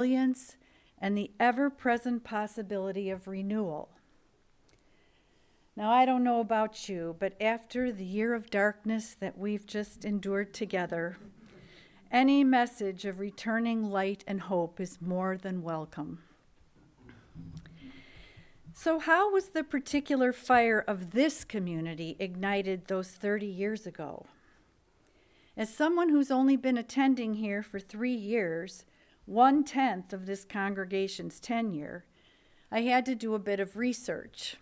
resilience, and the ever-present possibility of renewal. Now, I don't know about you, but after the year of darkness that we've just endured together, any message of returning light and hope is more than welcome. So how was the particular fire of this community ignited those 30 years ago? As someone who's only been attending here for 3 years, 1/10 of this congregation's tenure, I had to do a bit of research.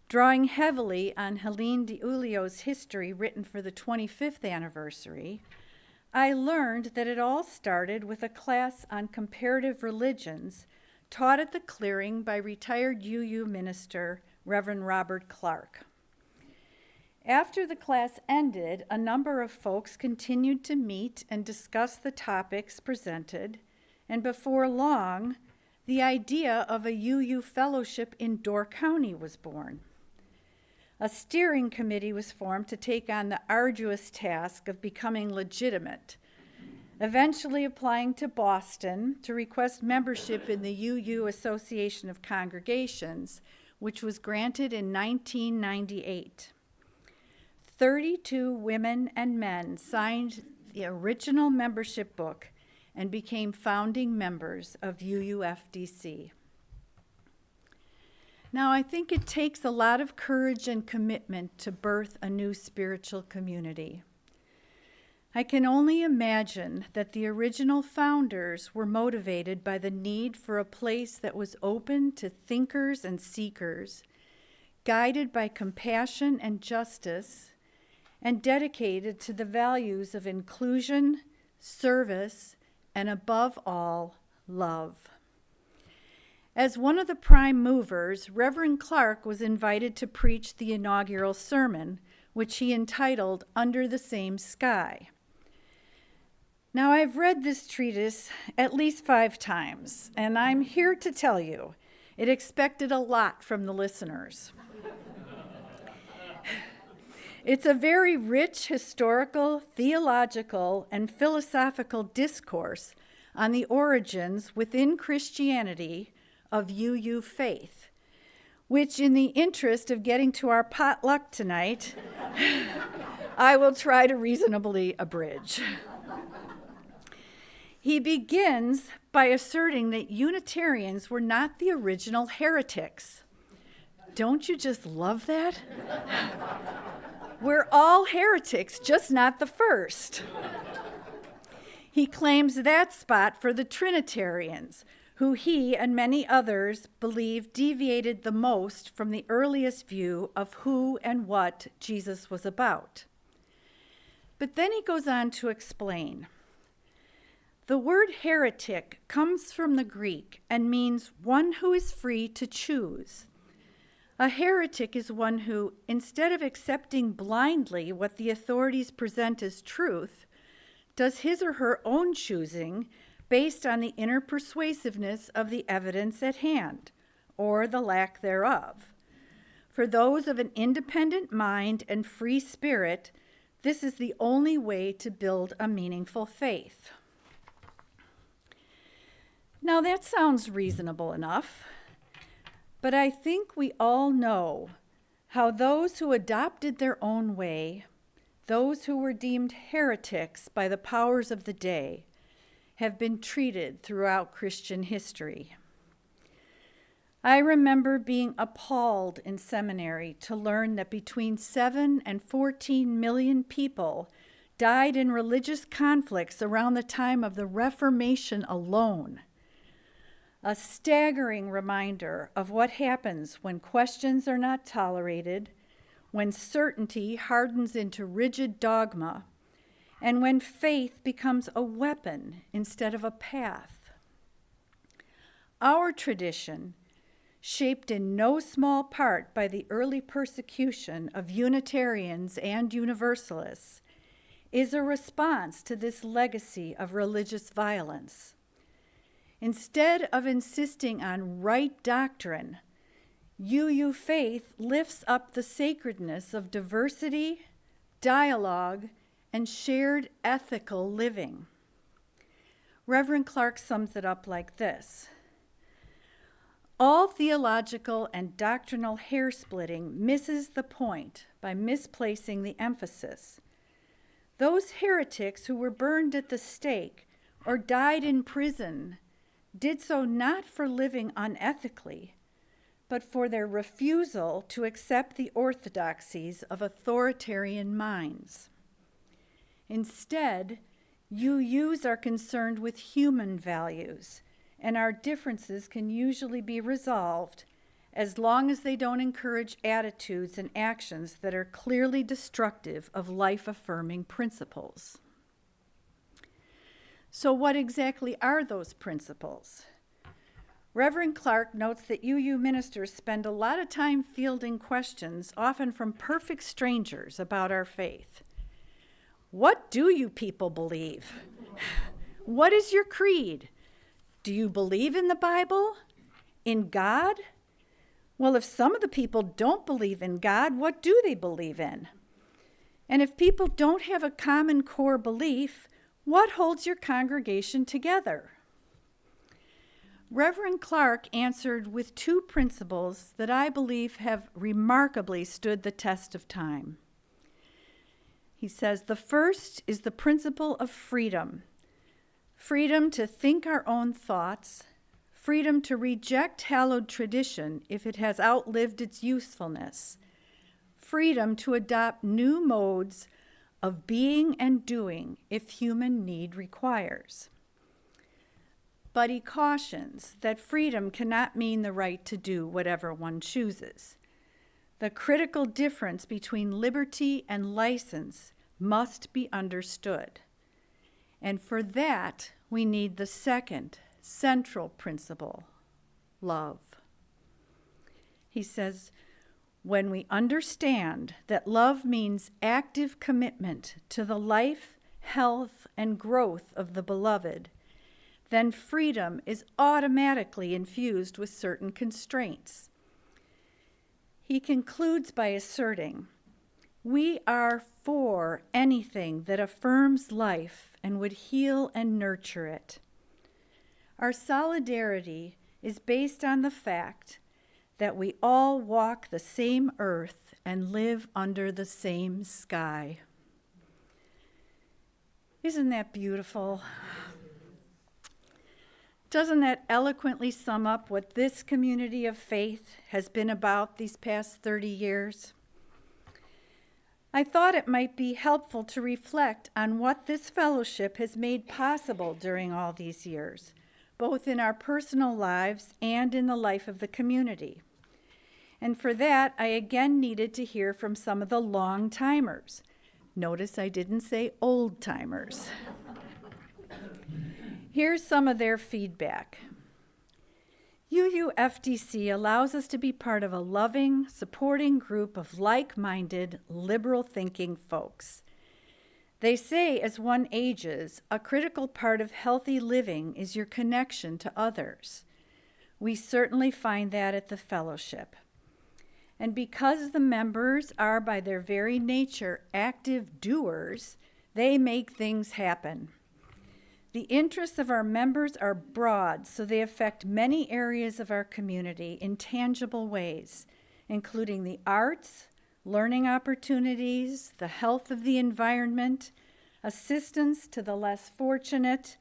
Drawing heavily on Helene de Ulloa's history written for the 25th anniversary, I learned that it all started with a class on comparative religions taught at the clearing by retired UU minister Reverend Robert Clark. After the class ended, a number of folks continued to meet and discuss the topics presented, and before long, the idea of a UU fellowship in Door County was born. A steering committee was formed to take on the arduous task of becoming legitimate, eventually applying to Boston to request membership in the UU Association of Congregations, which was granted in 1998. 32 women and men signed the original membership book and became founding members of UUFDC. Now, I think it takes a lot of courage and commitment to birth a new spiritual community. I can only imagine that the original founders were motivated by the need for a place that was open to thinkers and seekers, guided by compassion and justice, and dedicated to the values of inclusion, service, and above all, love. As one of the prime movers, Reverend Clark was invited to preach the inaugural sermon, which he entitled Under the Same Sky. Now, I've read this treatise at least 5 times, and I'm here to tell you, it expected a lot from the listeners. It's a very rich historical, theological, and philosophical discourse on the origins within Christianity of UU faith, which in the interest of getting to our potluck tonight, I will try to reasonably abridge. He begins by asserting that Unitarians were not the original heretics. Don't you just love that? We're all heretics, just not the first. He claims that spot for the Trinitarians, who he and many others believe deviated the most from the earliest view of who and what Jesus was about. But then he goes on to explain. The word heretic comes from the Greek and means one who is free to choose. A heretic is one who, instead of accepting blindly what the authorities present as truth, does his or her own choosing based on the inner persuasiveness of the evidence at hand, or the lack thereof. For those of an independent mind and free spirit, this is the only way to build a meaningful faith. Now that sounds reasonable enough, but I think we all know how those who adopted their own way, those who were deemed heretics by the powers of the day, have been treated throughout Christian history. I remember being appalled in seminary to learn that between 7 and 14 million people died in religious conflicts around the time of the Reformation alone. A staggering reminder of what happens when questions are not tolerated, when certainty hardens into rigid dogma, and when faith becomes a weapon instead of a path. Our tradition, shaped in no small part by the early persecution of Unitarians and Universalists, is a response to this legacy of religious violence. Instead of insisting on right doctrine, UU faith lifts up the sacredness of diversity, dialogue, and shared ethical living. Reverend Clark sums it up like this: all theological and doctrinal hair-splitting misses the point by misplacing the emphasis. Those heretics who were burned at the stake or died in prison did so not for living unethically, but for their refusal to accept the orthodoxies of authoritarian minds. Instead, UUs are concerned with human values, and our differences can usually be resolved as long as they don't encourage attitudes and actions that are clearly destructive of life-affirming principles. So what exactly are those principles? Reverend Clark notes that UU ministers spend a lot of time fielding questions, often from perfect strangers, about our faith. What do you people believe? What is your creed? Do you believe in the Bible? In God? Well, if some of the people don't believe in God, what do they believe in? And if people don't have a common core belief, what holds your congregation together? Reverend Clark answered with two principles that I believe have remarkably stood the test of time. He says, the first is the principle of freedom. Freedom to think our own thoughts, freedom to reject hallowed tradition if it has outlived its usefulness, freedom to adopt new modes of being and doing if human need requires. But he cautions that freedom cannot mean the right to do whatever one chooses. The critical difference between liberty and license must be understood. And for that, we need the second central principle, love. He says, when we understand that love means active commitment to the life, health, and growth of the beloved, then freedom is automatically infused with certain constraints. He concludes by asserting, we are for anything that affirms life and would heal and nurture it. Our solidarity is based on the fact that we all walk the same earth and live under the same sky. Isn't that beautiful? Doesn't that eloquently sum up what this community of faith has been about these past 30 years? I thought it might be helpful to reflect on what this fellowship has made possible during all these years, both in our personal lives and in the life of the community. And for that, I again needed to hear from some of the long-timers. Notice I didn't say old-timers. Here's some of their feedback. UUFDC allows us to be part of a loving, supporting group of like-minded, liberal-thinking folks. They say as one ages, a critical part of healthy living is your connection to others. We certainly find that at the fellowship. And because the members are by their very nature active doers, they make things happen. The interests of our members are broad, so they affect many areas of our community in tangible ways, including the arts, learning opportunities, the health of the environment, assistance to the less fortunate,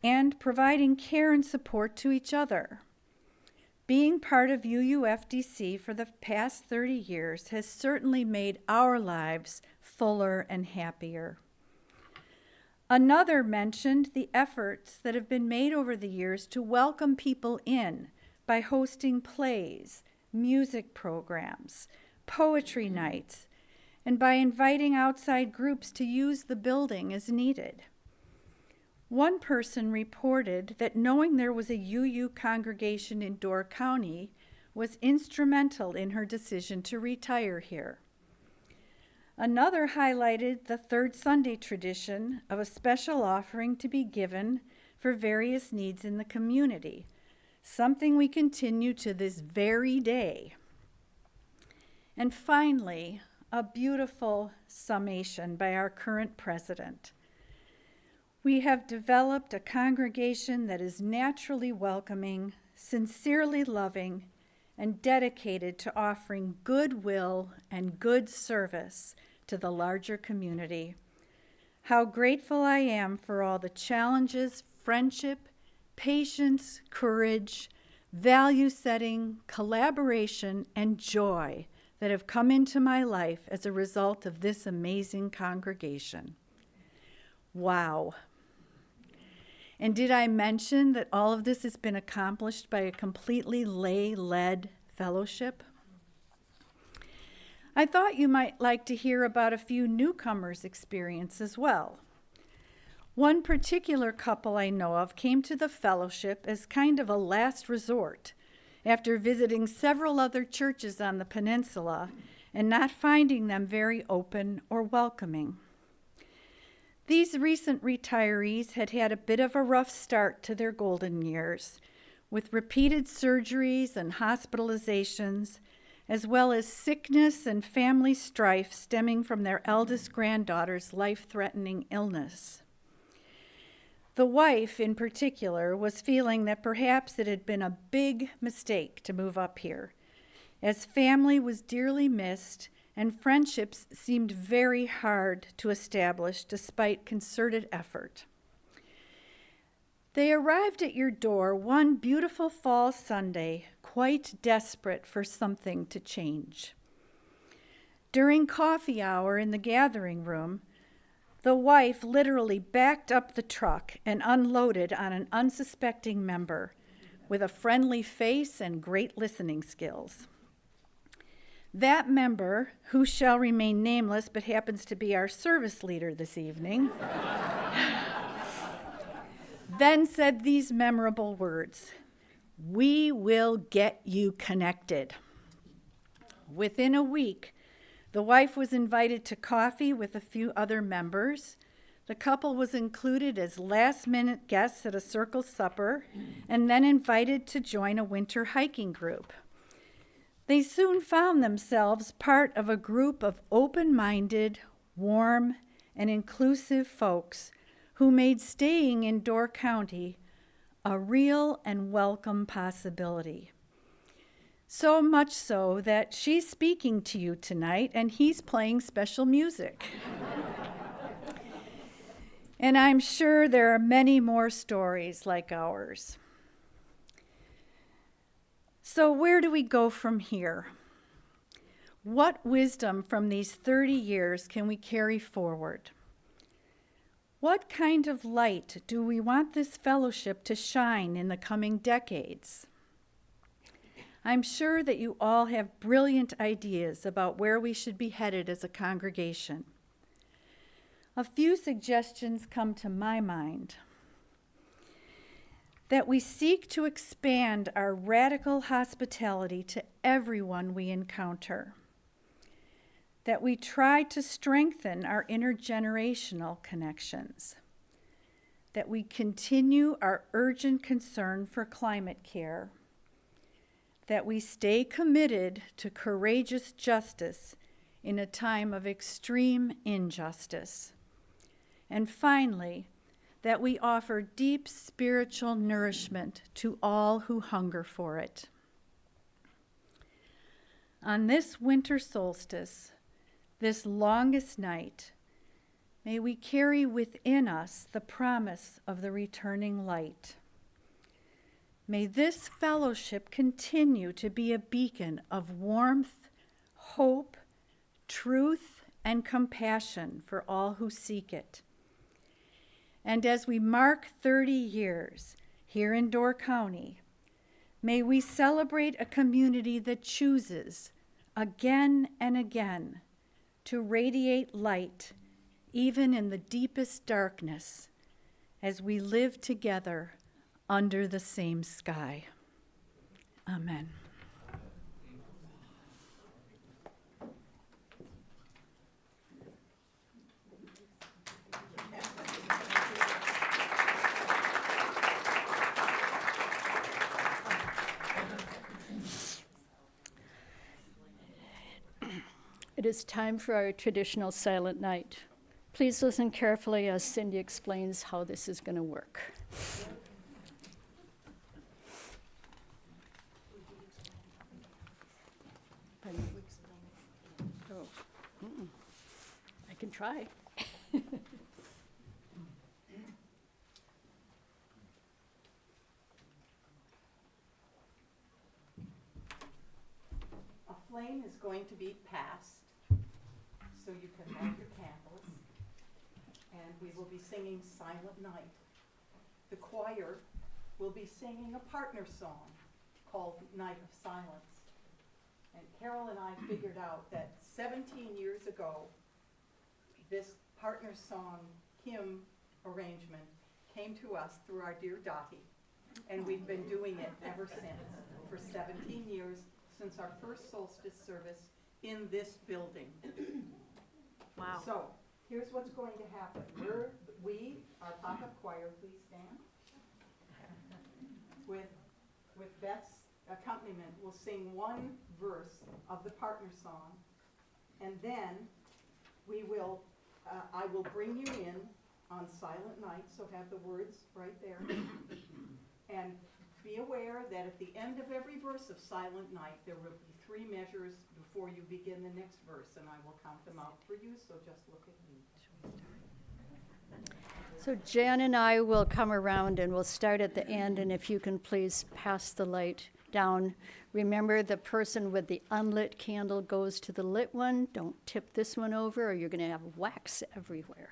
and providing care and support to each other. Being part of UUFDC for the past 30 years has certainly made our lives fuller and happier. Another mentioned the efforts that have been made over the years to welcome people in by hosting plays, music programs, poetry nights, and by inviting outside groups to use the building as needed. One person reported that knowing there was a UU congregation in Door County was instrumental in her decision to retire here. Another highlighted the third Sunday tradition of a special offering to be given for various needs in the community, something we continue to this very day. And finally, a beautiful summation by our current president. We have developed a congregation that is naturally welcoming, sincerely loving, and dedicated to offering goodwill and good service to the larger community. How grateful I am for all the challenges, friendship, patience, courage, value setting, collaboration, and joy that have come into my life as a result of this amazing congregation. Wow. And did I mention that all of this has been accomplished by a completely lay-led fellowship? I thought you might like to hear about a few newcomers' experience as well. One particular couple I know of came to the fellowship as kind of a last resort after visiting several other churches on the peninsula and not finding them very open or welcoming. These recent retirees had had a bit of a rough start to their golden years, with repeated surgeries and hospitalizations, as well as sickness and family strife stemming from their eldest granddaughter's life-threatening illness. The wife, in particular, was feeling that perhaps it had been a big mistake to move up here, as family was dearly missed and friendships seemed very hard to establish despite concerted effort. They arrived at your door one beautiful fall Sunday, quite desperate for something to change. During coffee hour in the gathering room, the wife literally backed up the truck and unloaded on an unsuspecting member with a friendly face and great listening skills. That member, who shall remain nameless but happens to be our service leader this evening, then said these memorable words, "We will get you connected." Within a week, the wife was invited to coffee with a few other members. The couple was included as last-minute guests at a circle supper and then invited to join a winter hiking group. They soon found themselves part of a group of open-minded, warm, and inclusive folks who made staying in Door County a real and welcome possibility. So much so that she's speaking to you tonight and he's playing special music. And I'm sure there are many more stories like ours. So where do we go from here? What wisdom from these 30 years can we carry forward? What kind of light do we want this fellowship to shine in the coming decades? I'm sure that you all have brilliant ideas about where we should be headed as a congregation. A few suggestions come to my mind. That we seek to expand our radical hospitality to everyone we encounter. That we try to strengthen our intergenerational connections. That we continue our urgent concern for climate care. That we stay committed to courageous justice in a time of extreme injustice. And finally, that we offer deep spiritual nourishment to all who hunger for it. On this winter solstice, this longest night, may we carry within us the promise of the returning light. May this fellowship continue to be a beacon of warmth, hope, truth, and compassion for all who seek it. And as we mark 30 years here in Door County, may we celebrate a community that chooses again and again to radiate light even in the deepest darkness as we live together under the same sky. Amen. It is time for our traditional silent night. Please listen carefully as Cindy explains how this is going to work. Oh, I can try. A flame is going to be passed, so you can light your candles, and we will be singing Silent Night. The choir will be singing a partner song called Night of Silence. And Carol and I figured out that 17 years ago, this partner song hymn arrangement came to us through our dear Dottie, and we've been doing it ever since, for 17 years, since our first solstice service in this building. Wow. So, here's what's going to happen. Our pop-up choir, please stand. With Beth's accompaniment, we'll sing one verse of the partner song, and then I will bring you in on Silent Night, so have the words right there. And be aware that at the end of every verse of Silent Night, there will be 3 measures before you begin the next verse, and I will count them out for you, so just look at me. So Jan and I will come around and we'll start at the end, and if you can please pass the light down. Remember, the person with the unlit candle goes to the lit one. Don't tip this one over or you're going to have wax everywhere.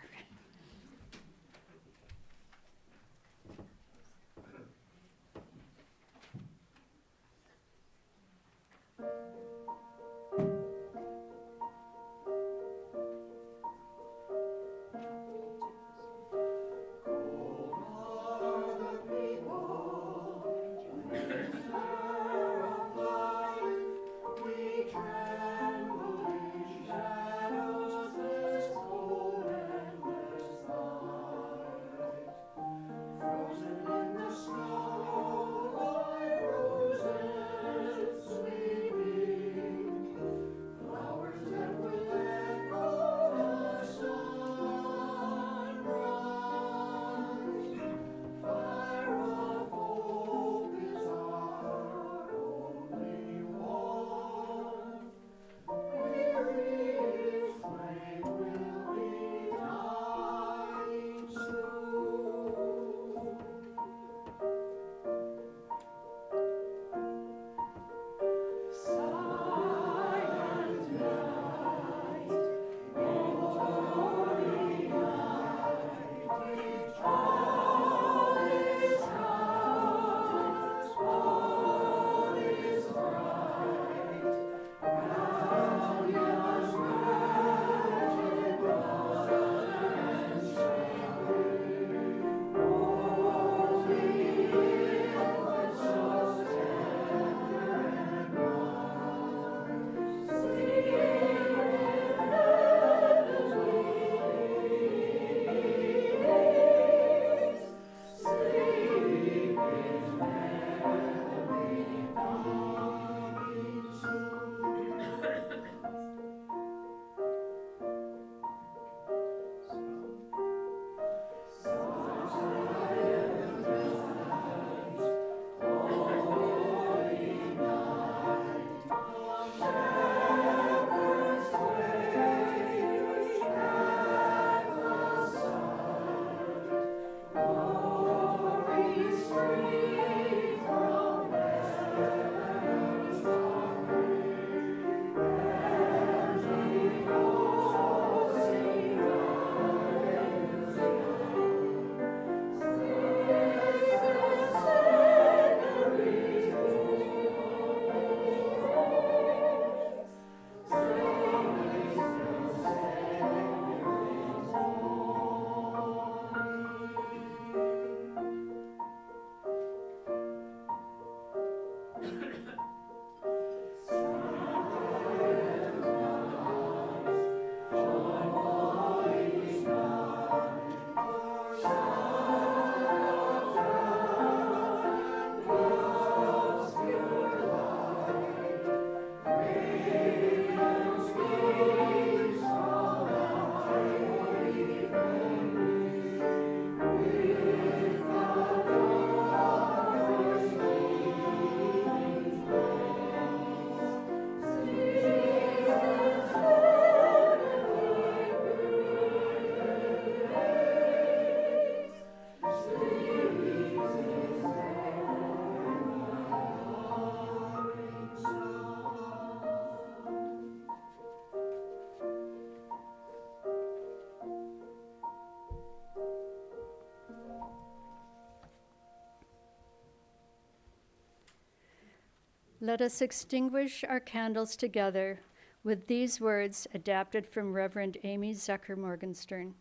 Let us extinguish our candles together with these words adapted from Reverend Amy Zucker Morgenstern.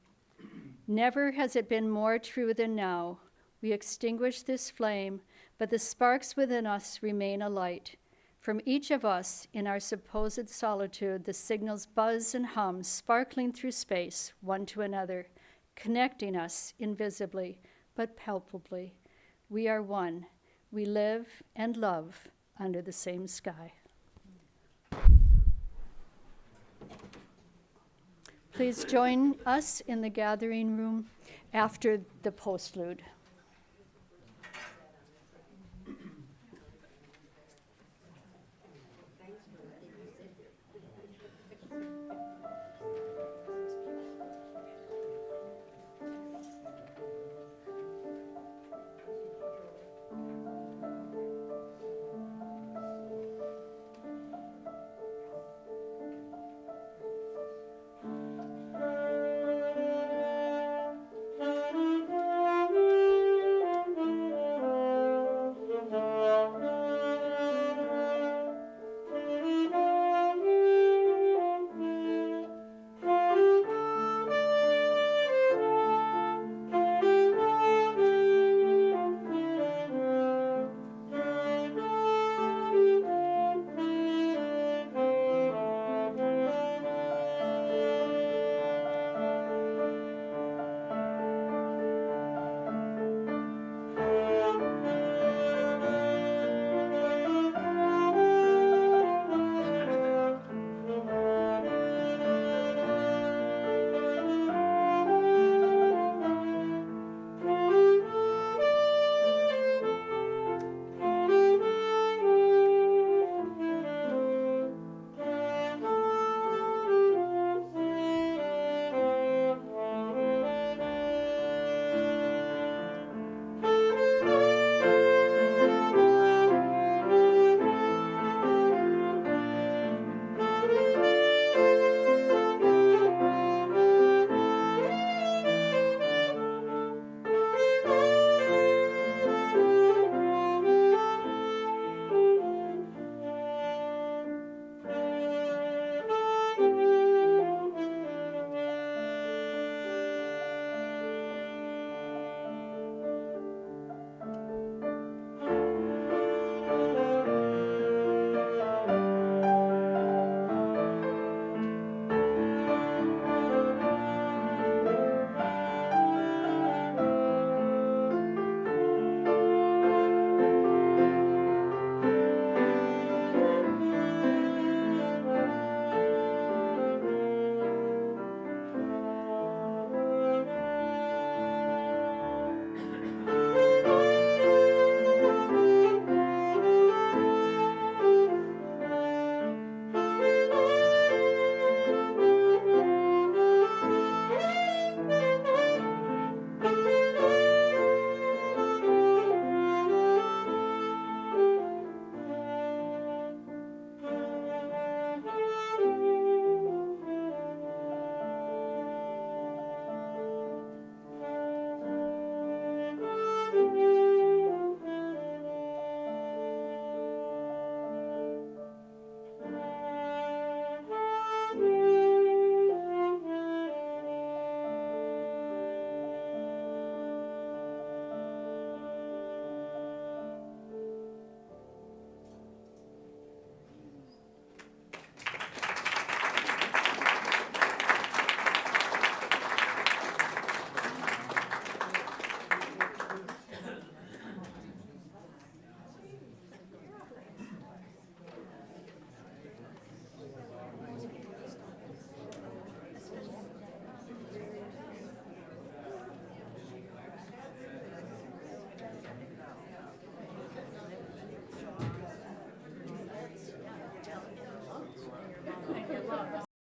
Never has it been more true than now. We extinguish this flame, but the sparks within us remain alight. From each of us, in our supposed solitude, the signals buzz and hum, sparkling through space, one to another, connecting us invisibly, but palpably. We are one. We live and love under the same sky. Please join us in the gathering room after the postlude.